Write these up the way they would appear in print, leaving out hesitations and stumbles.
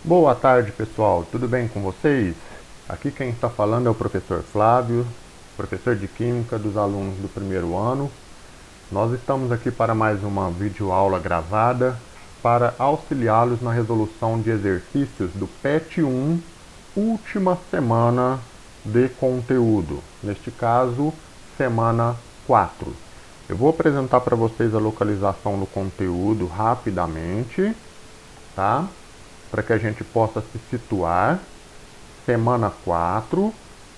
Boa tarde, pessoal. Tudo bem com vocês? Aqui quem está falando é o professor Flávio, professor de Química dos alunos do primeiro ano. Nós estamos aqui para mais uma videoaula gravada para auxiliá-los na resolução de exercícios do PET 1, última semana de conteúdo. Neste caso, semana 4. Eu vou apresentar para vocês a localização do conteúdo rapidamente, tá? Para que a gente possa se situar. Semana 4,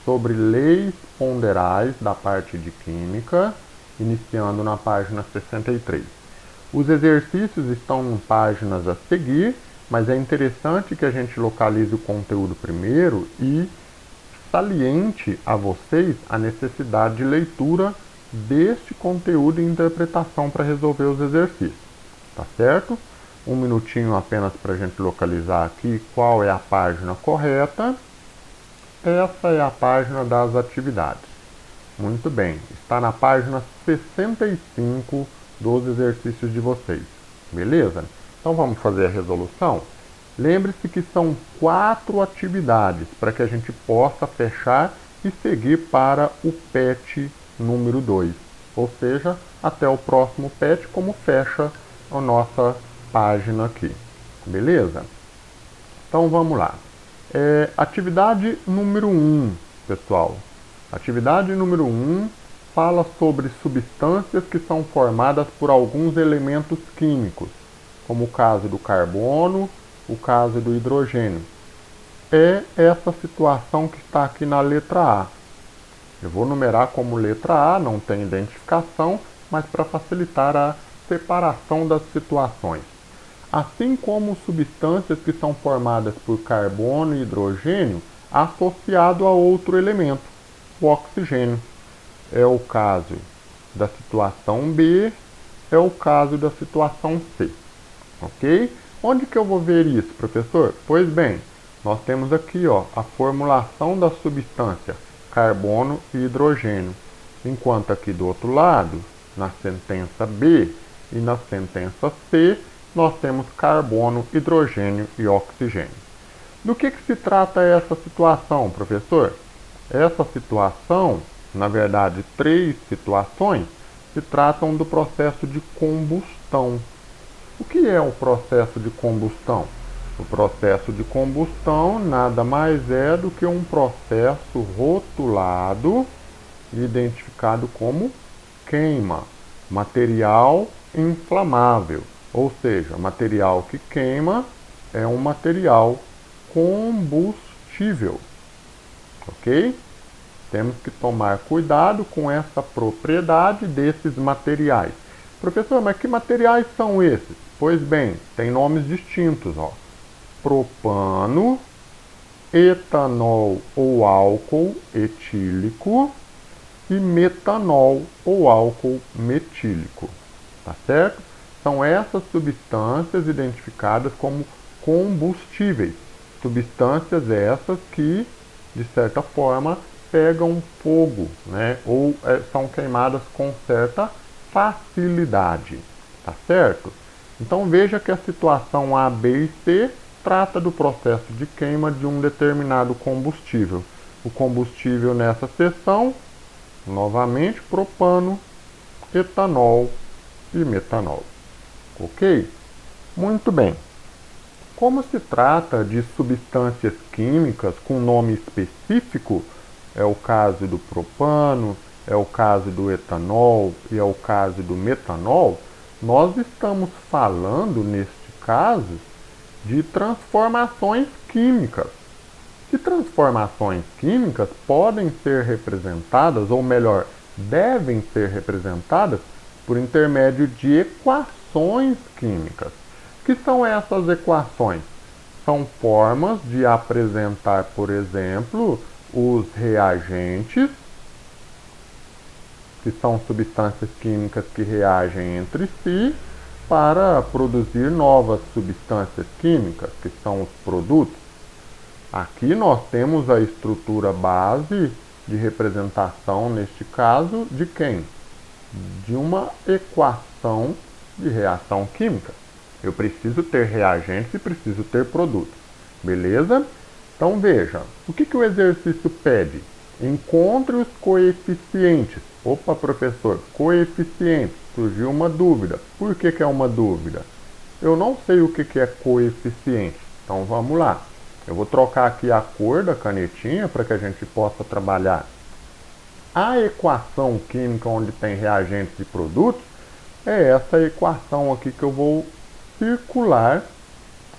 sobre leis ponderais da parte de Química, iniciando na página 63. Os exercícios estão em páginas a seguir, mas é interessante que a gente localize o conteúdo primeiro e saliente a vocês a necessidade de leitura deste conteúdo e interpretação para resolver os exercícios. Tá certo? Um minutinho apenas para a gente localizar aqui qual é a página correta. Essa é a página das atividades. Muito bem, está na página 65 dos exercícios de vocês. Beleza? Então vamos fazer a resolução? Lembre-se que são 4 atividades para que a gente possa fechar e seguir para o PET número 2. Ou seja, até o próximo PET, como fecha a nossa página aqui. Beleza? Então vamos lá. Atividade número 1, pessoal. Atividade número 1 fala sobre substâncias que são formadas por alguns elementos químicos, como o caso do carbono, o caso do hidrogênio. É essa situação que está aqui na letra A. Eu vou numerar como letra A, não tem identificação, mas para facilitar a separação das situações. Assim como substâncias que são formadas por carbono e hidrogênio associado a outro elemento, o oxigênio. É o caso da situação B, é o caso da situação C. Ok? Onde que eu vou ver isso, professor? Pois bem, nós temos aqui a formulação da substância carbono e hidrogênio. Enquanto aqui do outro lado, na sentença B e na sentença C, nós temos carbono, hidrogênio e oxigênio. Do que se trata essa situação, professor? Essa situação, na verdade, 3 situações, se tratam do processo de combustão. O que é o processo de combustão? O processo de combustão nada mais é do que um processo rotulado e identificado como queima, material inflamável. Ou seja, material que queima é um material combustível. Ok? Temos que tomar cuidado com essa propriedade desses materiais. Professor, mas que materiais são esses? Pois bem, tem nomes distintos. Propano, etanol ou álcool etílico e metanol ou álcool metílico. Tá certo? São essas substâncias identificadas como combustíveis. Substâncias essas que, de certa forma, pegam fogo, né? Ou são queimadas com certa facilidade. Tá certo? Então veja que a situação A, B e C trata do processo de queima de um determinado combustível. O combustível nessa seção, novamente, propano, etanol e metanol. Ok? Muito bem. Como se trata de substâncias químicas com nome específico, é o caso do propano, é o caso do etanol e é o caso do metanol, nós estamos falando, neste caso, de transformações químicas. E transformações químicas podem ser representadas, ou melhor, devem ser representadas por intermédio de equações químicas. O que são essas equações? São formas de apresentar, por exemplo, os reagentes, que são substâncias químicas que reagem entre si para produzir novas substâncias químicas, que são os produtos. Aqui nós temos a estrutura base de representação, neste caso, de quem? De uma equação de reação química. Eu preciso ter reagentes e preciso ter produtos. Beleza? Então veja, o que o exercício pede? Encontre os coeficientes. Opa, professor, coeficientes. Surgiu uma dúvida. Por que é uma dúvida? Eu não sei o que é coeficiente. Então vamos lá. Eu vou trocar aqui a cor da canetinha para que a gente possa trabalhar. A equação química onde tem reagentes e produtos é essa equação aqui que eu vou circular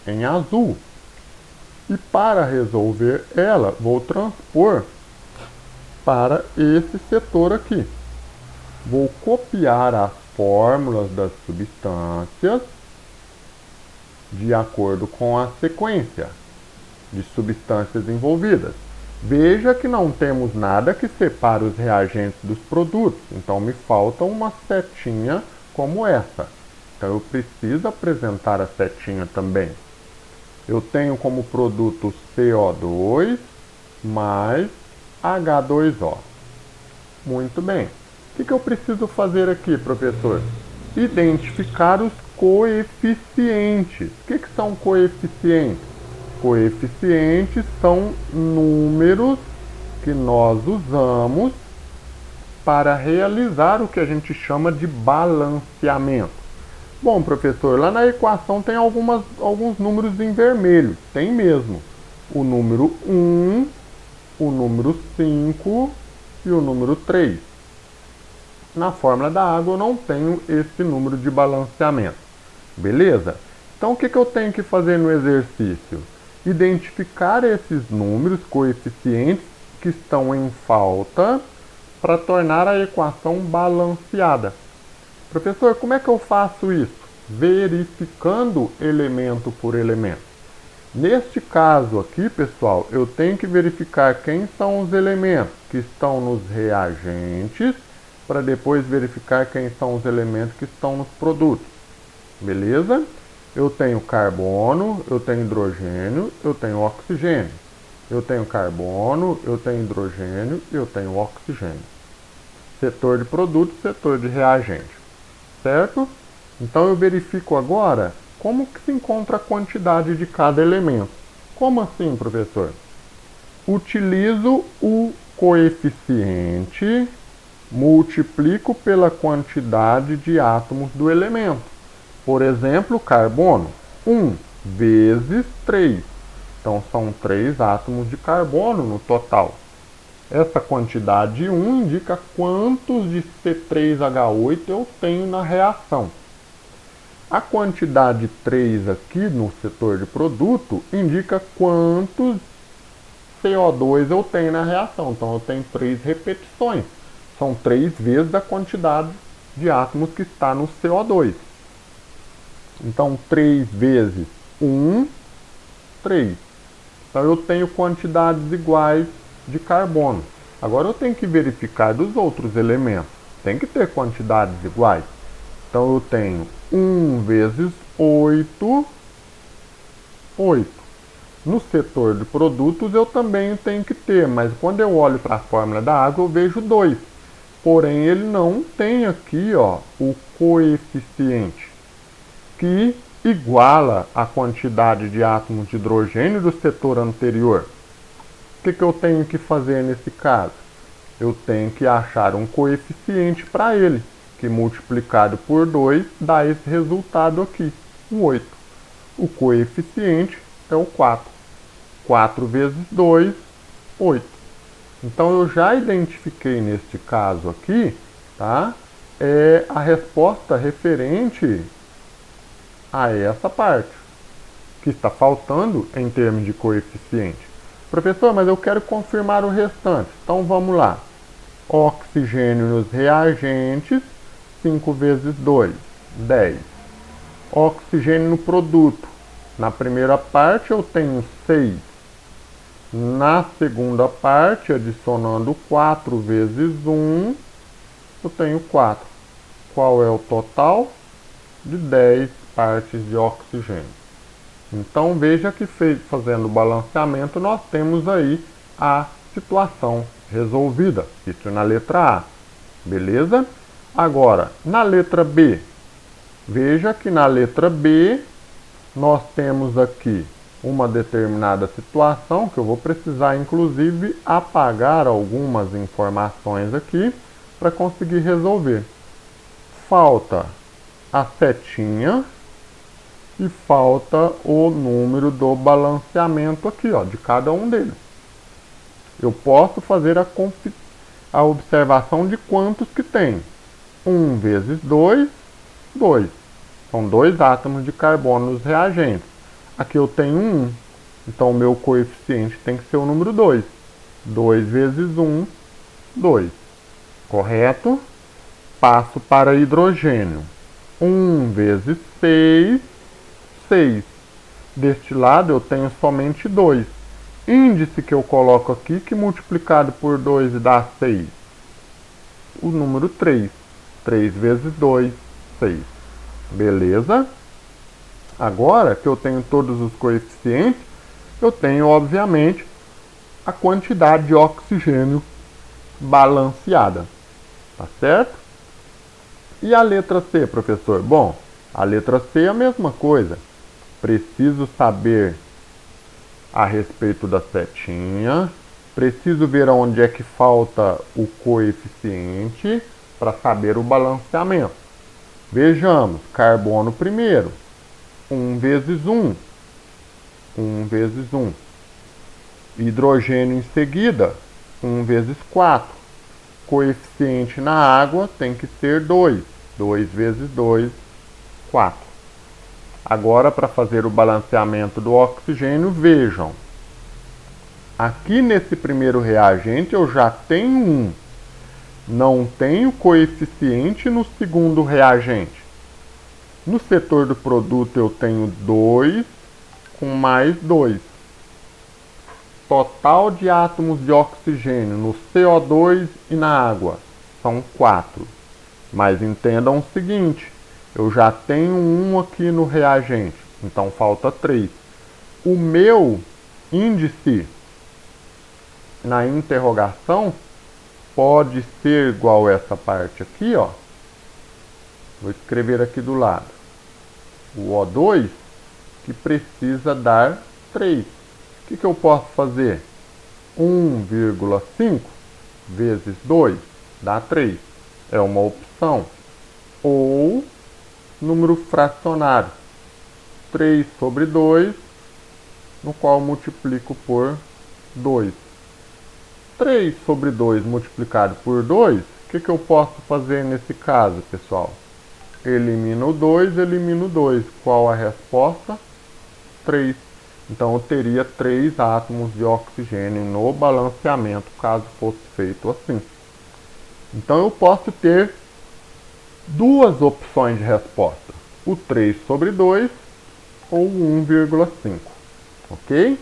em azul. E para resolver ela, vou transpor para esse setor aqui. Vou copiar as fórmulas das substâncias de acordo com a sequência de substâncias envolvidas. Veja que não temos nada que separe os reagentes dos produtos, então me falta uma setinha como essa. Então eu preciso apresentar a setinha também. Eu tenho como produto CO2 mais H2O. Muito bem. O que eu preciso fazer aqui, professor? Identificar os coeficientes. O que são coeficientes? Coeficientes são números que nós usamos para realizar o que a gente chama de balanceamento. Bom, professor, lá na equação tem alguns números em vermelho. Tem mesmo. O número 1, o número 5 e o número 3. Na fórmula da água eu não tenho esse número de balanceamento. Beleza? Então o que eu tenho que fazer no exercício? Identificar esses números, coeficientes, que estão em falta para tornar a equação balanceada. Professor, como é que eu faço isso? Verificando elemento por elemento. Neste caso aqui, pessoal, eu tenho que verificar quem são os elementos que estão nos reagentes, para depois verificar quem são os elementos que estão nos produtos. Beleza? Eu tenho carbono, eu tenho hidrogênio, eu tenho oxigênio. Eu tenho carbono, eu tenho hidrogênio e eu tenho oxigênio. Setor de produto, setor de reagente. Certo? Então eu verifico agora como que se encontra a quantidade de cada elemento. Como assim, professor? Utilizo o coeficiente, multiplico pela quantidade de átomos do elemento. Por exemplo, carbono, 1 vezes 3. Então são 3 átomos de carbono no total. Essa quantidade 1 indica quantos de C3H8 eu tenho na reação. A quantidade 3 aqui no setor de produto indica quantos CO2 eu tenho na reação. Então eu tenho 3 repetições. São 3 vezes a quantidade de átomos que está no CO2. Então 3 vezes 1, 3. Então eu tenho quantidades iguais de carbono. Agora eu tenho que verificar dos outros elementos. Tem que ter quantidades iguais. Então eu tenho 1 vezes 8, 8. No setor de produtos eu também tenho que ter, mas quando eu olho para a fórmula da água eu vejo 2. Porém ele não tem aqui o coeficiente que iguala a quantidade de átomos de hidrogênio do setor anterior. O que eu tenho que fazer nesse caso? Eu tenho que achar um coeficiente para ele, que multiplicado por 2 dá esse resultado aqui, o 8. O coeficiente é o 4. 4 vezes 2, 8. Então eu já identifiquei neste caso aqui, tá? A resposta referente a essa parte, que está faltando em termos de coeficiente. Professor, mas eu quero confirmar o restante. Então vamos lá. Oxigênio nos reagentes, 5 vezes 2, 10. Oxigênio no produto. Na primeira parte eu tenho 6. Na segunda parte, adicionando 4 vezes 1, eu tenho 4. Qual é o total? De 10 partes de oxigênio. Então veja que fazendo o balanceamento nós temos aí a situação resolvida. Isso na letra A. Beleza? Agora, na letra B. Veja que na letra B nós temos aqui uma determinada situação, que eu vou precisar inclusive apagar algumas informações aqui para conseguir resolver. Falta a setinha e falta o número do balanceamento aqui, ó, de cada um deles. Eu posso fazer a observação de quantos que tem. 1 vezes 2, 2. São 2 átomos de carbono nos reagentes. Aqui eu tenho 1. Então o meu coeficiente tem que ser o número 2. 2 vezes 1, 2. Correto? Passo para hidrogênio. 1 vezes 6, 6. Deste lado eu tenho somente 2. Índice que eu coloco aqui, que multiplicado por 2 dá 6. O número 3. 3 vezes 2, 6. Beleza? Agora que eu tenho todos os coeficientes, eu tenho, obviamente, a quantidade de oxigênio balanceada. Tá certo? E a letra C, professor? Bom, a letra C é a mesma coisa. Preciso saber a respeito da setinha. Preciso ver onde é que falta o coeficiente para saber o balanceamento. Vejamos, carbono primeiro. 1 vezes 1. 1 vezes 1. Hidrogênio em seguida. 1 vezes 4. Coeficiente na água tem que ser 2. 2 vezes 2, 4. Agora, para fazer o balanceamento do oxigênio, vejam. Aqui nesse primeiro reagente eu já tenho 1. Não tenho coeficiente no segundo reagente. No setor do produto eu tenho 2 com mais 2. Total de átomos de oxigênio no CO2 e na água são 4. Mas entendam o seguinte, eu já tenho 1 aqui no reagente, então falta 3. O meu índice na interrogação pode ser igual a essa parte aqui, ó. Vou escrever aqui do lado. O O2, que precisa dar 3. O que eu posso fazer? 1,5 vezes 2 dá 3. É uma opção. Ou número fracionário. 3 sobre 2, no qual multiplico por 2. 3 sobre 2 multiplicado por 2, o que eu posso fazer nesse caso, pessoal? Elimino 2, elimino 2. Qual a resposta? 3. Então eu teria 3 átomos de oxigênio no balanceamento, caso fosse feito assim. Então eu posso ter duas opções de resposta. O 3 sobre 2 ou 1,5. Ok?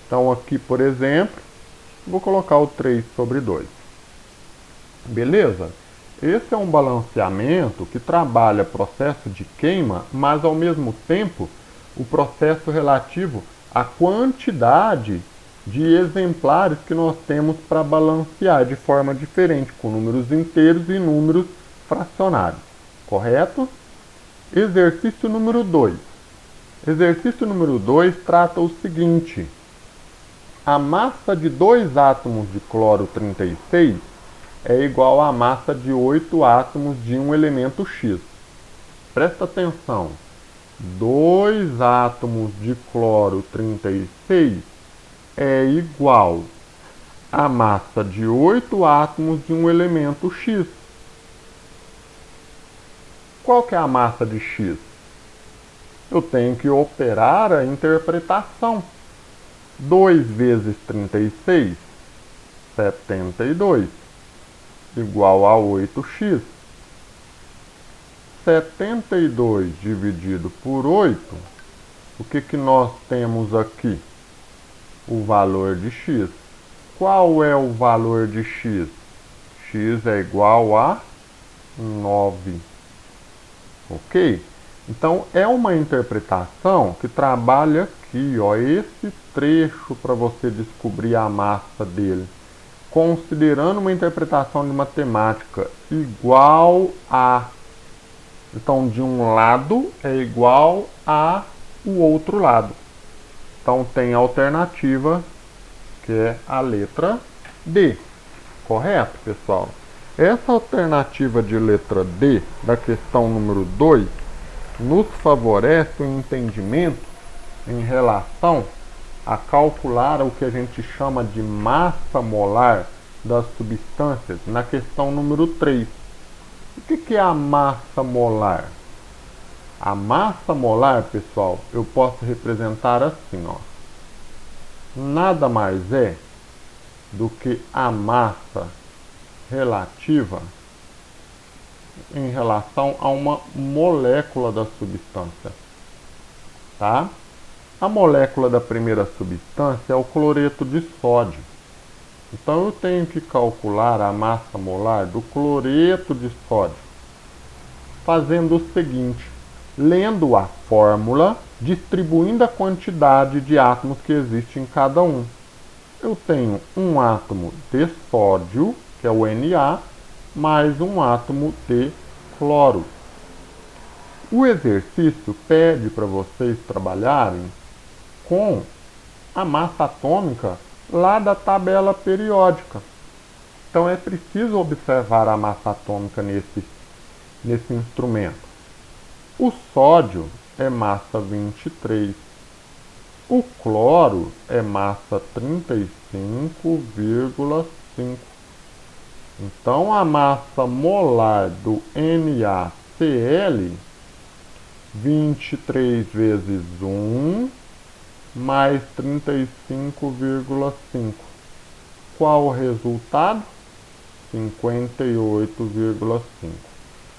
Então aqui, por exemplo, vou colocar o 3 sobre 2. Beleza? Esse é um balanceamento que trabalha processo de queima, mas ao mesmo tempo o processo relativo à quantidade de exemplares que nós temos para balancear de forma diferente, com números inteiros e números fracionários. Correto? Exercício número 2. Exercício número 2 trata o seguinte: a massa de 2 átomos de cloro 36 é igual à massa de 8 átomos de um elemento X. Presta atenção. 2 átomos de cloro 36 é igual à massa de 8 átomos de um elemento X. Qual que é a massa de X? Eu tenho que operar a interpretação. 2 vezes 36, 72, igual a 8x. 72 dividido por 8, o que nós temos aqui? O valor de x. Qual é o valor de x? X é igual a 9. Ok? Então, é uma interpretação que trabalha aqui, ó, esse trecho para você descobrir a massa dele. Considerando uma interpretação de matemática igual a... Então, de um lado é igual a o outro lado. Então tem a alternativa, que é a letra D. Correto, pessoal? Essa alternativa de letra D, da questão número 2, nos favorece o entendimento em relação a calcular o que a gente chama de massa molar das substâncias na questão número 3. O que é a massa molar? A massa molar, pessoal, eu posso representar assim, ó. Nada mais é do que a massa relativa em relação a uma molécula da substância, tá? A molécula da primeira substância é o cloreto de sódio. Então eu tenho que calcular a massa molar do cloreto de sódio, fazendo o seguinte, lendo a fórmula, distribuindo a quantidade de átomos que existe em cada um. Eu tenho um átomo de sódio, que é o Na, mais um átomo de cloro. O exercício pede para vocês trabalharem com a massa atômica lá da tabela periódica. Então é preciso observar a massa atômica nesse instrumento. O sódio é massa 23. O cloro é massa 35,5. Então a massa molar do NaCl, 23 vezes 1 mais 35,5. Qual o resultado? 58,5.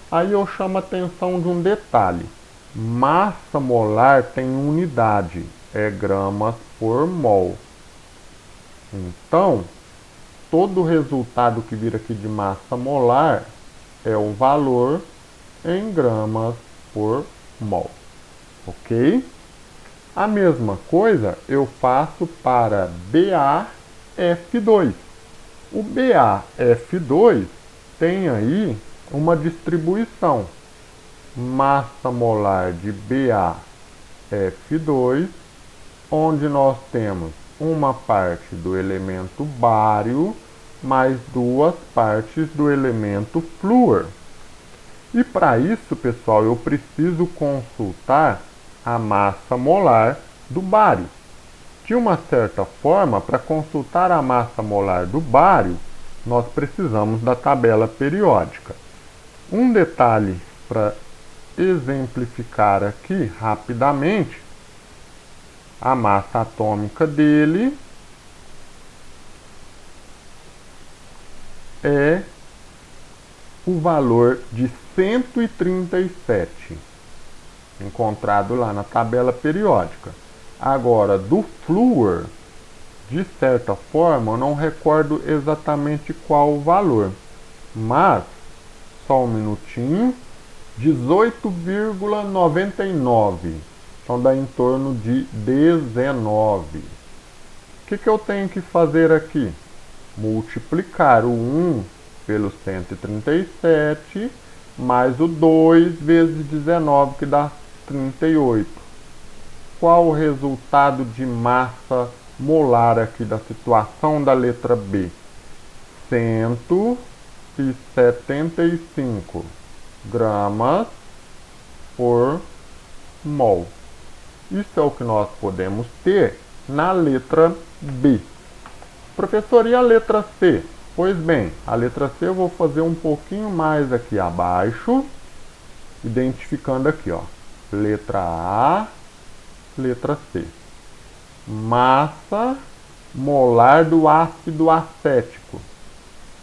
Aí eu chamo a atenção de um detalhe. Massa molar tem unidade, é gramas por mol. Então, todo o resultado que vir aqui de massa molar é o valor em gramas por mol. Ok? A mesma coisa eu faço para BaF2. O BaF2 tem aí uma distribuição. Massa molar de BaF2, onde nós temos uma parte do elemento bário mais duas partes do elemento flúor. E para isso, pessoal, eu preciso consultar a massa molar do bário. De uma certa forma, para consultar a massa molar do bário, nós precisamos da tabela periódica. Um detalhe para exemplificar aqui rapidamente, a massa atômica dele é o valor de 137, encontrado lá na tabela periódica. Agora, do flúor, de certa forma, eu não recordo exatamente qual o valor, mas, só um minutinho, 18,99, então dá em torno de 19. O que eu tenho que fazer aqui? Multiplicar o 1 pelo 137, mais o 2 vezes 19, que dá 38. Qual o resultado de massa molar aqui da situação da letra B? 175 gramas por mol. Isso é o que nós podemos ter na letra B. Professor, e a letra C? Pois bem, a letra C eu vou fazer um pouquinho mais aqui abaixo, identificando aqui, ó, letra A, letra C. Massa molar do ácido acético,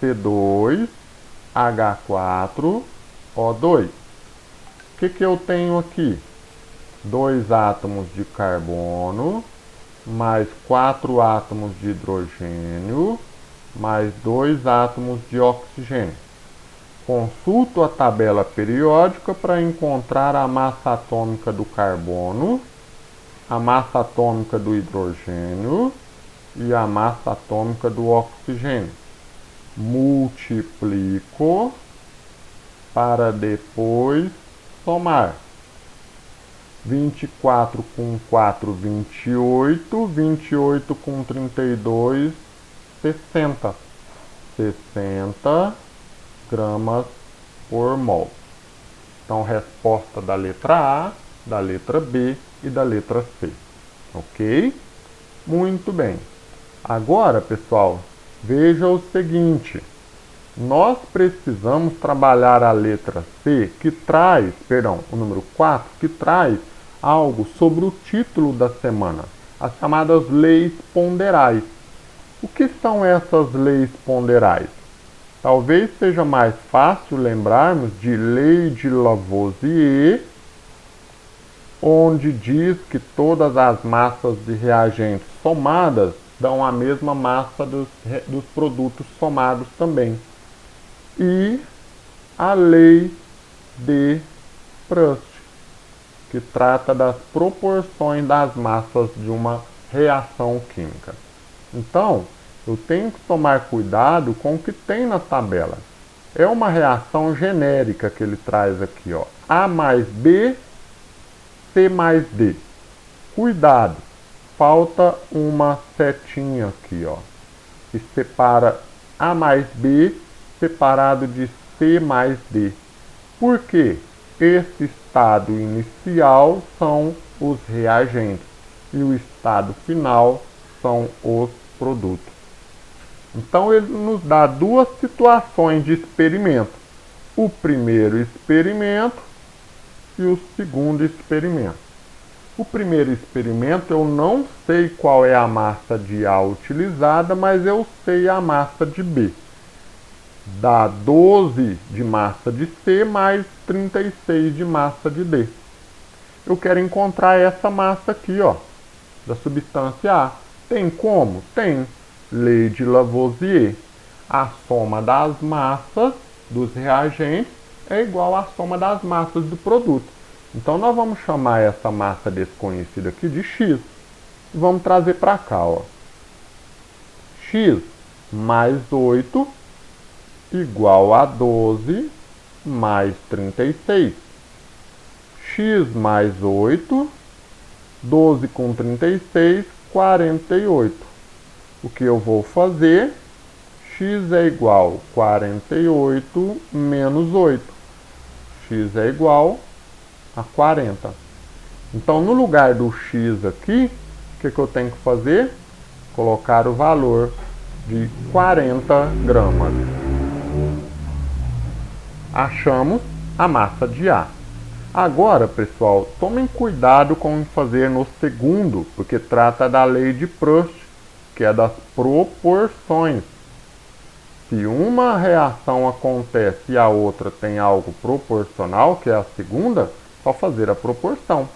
C2H4O2. O que eu tenho aqui? 2 átomos de carbono, mais 4 átomos de hidrogênio, mais 2 átomos de oxigênio. Consulto a tabela periódica para encontrar a massa atômica do carbono, a massa atômica do hidrogênio e a massa atômica do oxigênio. Multiplico para depois somar. 24 com 4, 28. 28 com 32, 60. 60 gramas por mol. Então, resposta da letra A, da letra B e da letra C. Ok? Muito bem. Agora, pessoal, veja o seguinte. Nós precisamos trabalhar a letra C, que traz, o número 4, que traz algo sobre o título da semana, as chamadas leis ponderais. O que são essas leis ponderais? Talvez seja mais fácil lembrarmos de Lei de Lavoisier, onde diz que todas as massas de reagentes somadas dão a mesma massa dos produtos somados também. E a Lei de Proust, que trata das proporções das massas de uma reação química. Então, eu tenho que tomar cuidado com o que tem na tabela. É uma reação genérica que ele traz aqui, ó. A mais B, C mais D. Cuidado, falta uma setinha aqui, ó, que separa A mais B separado de C mais D. Por quê? Esse estado inicial são os reagentes e o estado final são os produtos. Então ele nos dá duas situações de experimento. O primeiro experimento e o segundo experimento. O primeiro experimento eu não sei qual é a massa de A utilizada, mas eu sei a massa de B. Dá 12 de massa de C mais 36 de massa de D. Eu quero encontrar essa massa aqui, ó, da substância A. Tem como? Tem. Lei de Lavoisier. A soma das massas dos reagentes é igual à soma das massas do produto. Então, nós vamos chamar essa massa desconhecida aqui de X. E vamos trazer para cá, ó. X mais 8 igual a 12 mais 36. X mais 8, 12 com 36, 48. O que eu vou fazer? X é igual a 48 menos 8. X é igual a 40. Então, no lugar do X aqui, o que eu tenho que fazer? Colocar o valor de 40 gramas. Achamos a massa de A. Agora, pessoal, tomem cuidado com fazer no segundo, porque trata da lei de Proust, que é das proporções. Se uma reação acontece e a outra tem algo proporcional, que é a segunda, só fazer a proporção.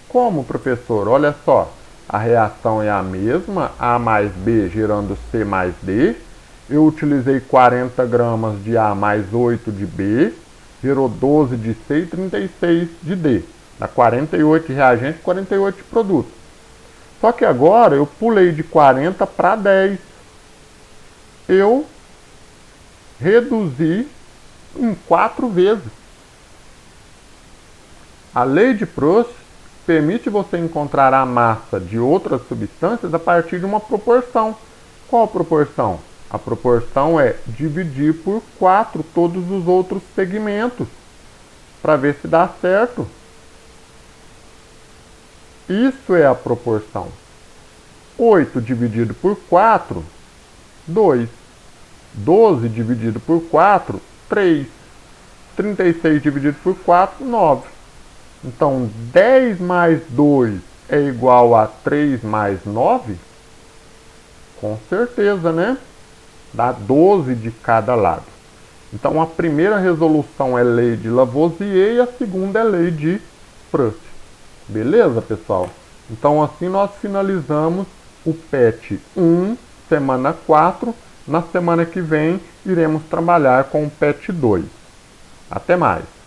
Como, professor? Olha só, a reação é a mesma, A mais B gerando C mais D. Eu utilizei 40 gramas de A mais 8 de B, gerou 12 de C e 36 de D. Dá 48 de reagente e 48 de produto. Só que agora eu pulei de 40 para 10. Eu reduzi em 4 vezes. A lei de Proust permite você encontrar a massa de outras substâncias a partir de uma proporção. Qual a proporção? A proporção é dividir por 4 todos os outros segmentos, para ver se dá certo. Isso é a proporção. 8 dividido por 4, 2. 12 dividido por 4, 3. 36 dividido por 4, 9. Então, 10 mais 2 é igual a 3 mais 9? Com certeza, né? Dá 12 de cada lado. Então, a primeira resolução é lei de Lavoisier e a segunda é lei de Proust. Beleza, pessoal? Então, assim nós finalizamos o PET 1, semana 4. Na semana que vem, iremos trabalhar com o PET 2. Até mais!